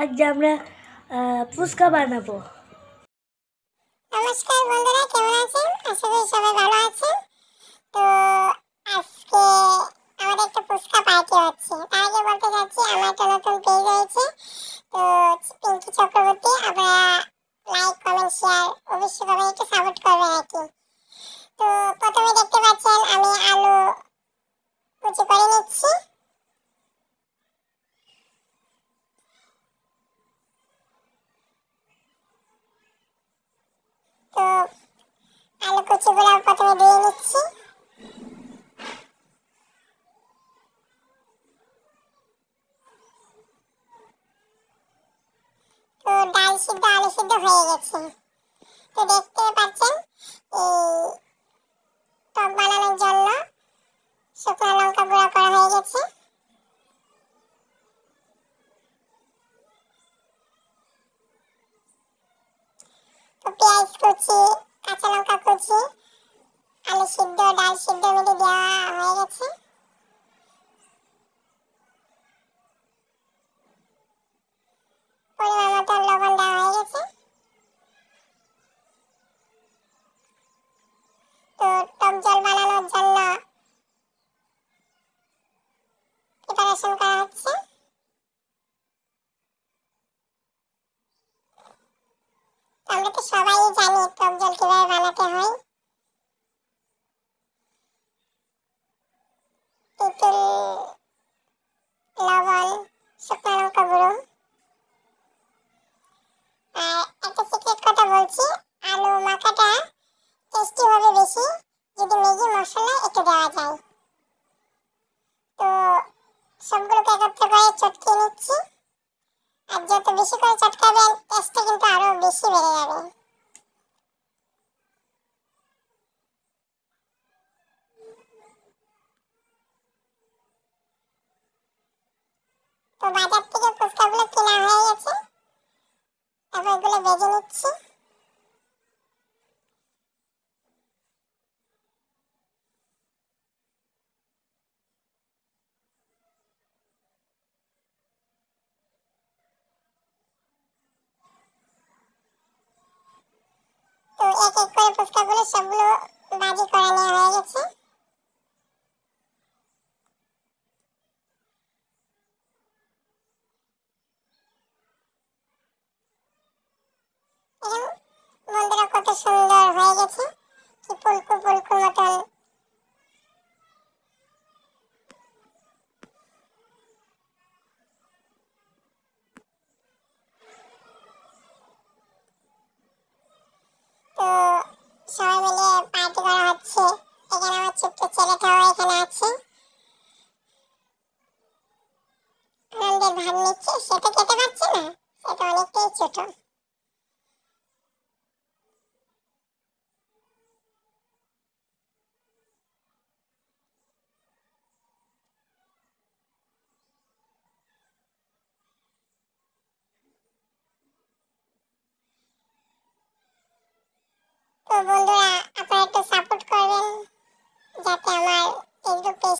আজ আমরা ফুচকা বানাবো। নমস্কার বন্ধুরা, কেমন আছেন? আশা করি সবাই ভালো আছেন। তো আজকে আমাদের একটা ফুচকা পার্টি হচ্ছে। তার আগে বলতে চাচ্ছি আমার একটা নতুন পেজ হয়েছে, তো পিঙ্কি চক্রবর্তী। আপনারা লাইক, কমেন্ট, শেয়ার অবশ্যই করবেন, একটু সাপোর্ট করবেন আর কি। তো প্রথমে দেখতে পাচ্ছেন আমি আলু কুচি করে নিচ্ছি। তো আলু কুচিগুলো প্রথমে ধুয়ে নিচ্ছি। তো ডাল সিদ্ধ, আলু সিদ্ধ হয়ে গেছে। তো দেখতে পাচ্ছেন এই টক বানানোর জন্য শুকনো লঙ্কা গুঁড়ো করা হয়ে গেছে। তো পেঁয়াজ কুচি, কাঁচা লঙ্কা কুচি, আলু সিদ্ধ, ডাল সিদ্ধ মিলে দেওয়া হয়ে গেছে। পরিমাণ মতো লবণ দেওয়া হয়ে গেছে। তো টক জল বানানোর জন্য প্রিপারেশন করা হচ্ছে। আমরা তো সবাই জানি টক জল কিভাবে বানাতে হয়। তেঁতুল, লবণ, শুকনো লঙ্কা গুঁড়ো। আর একটা সিক্রেট কথা বলছি, আলু মাখাটা টেস্টি হবে বেশি যদি ম্যাগি মশলা একটু দেওয়া যায়। তো সবগুলোকে একত্রে করে চটকিয়ে নিচ্ছি। আর যত বেশি করে চটকাবেন টেস্টটা কিন্তু আরো বেশি বেড়ে যাবে। তো বাজার থেকে ফুচকাগুলো কেনা হয়ে গেছে, তারপর এগুলো ভেজে নিচ্ছি। তো এক এক করে ফুচকাগুলো সবগুলো ভাজি করে নেওয়া হয়ে গেছে। বন্ধুরা কত সুন্দর হয়ে গেছে, কি ফুলকো ফুলকো মতন। তো সবাই মিলে পার্টি করা হচ্ছে। এখানে আমার ছোট্ট ছেলেটাও এখানে আছে, আনন্দের ভাগ নিচ্ছে। সে তো খেতে পারছে না, সে তো অনেকটাই ছোট। তো বন্ধুরা আপনারা একটু সাপোর্ট করবেন যাতে আমার ফেসবুক পেজ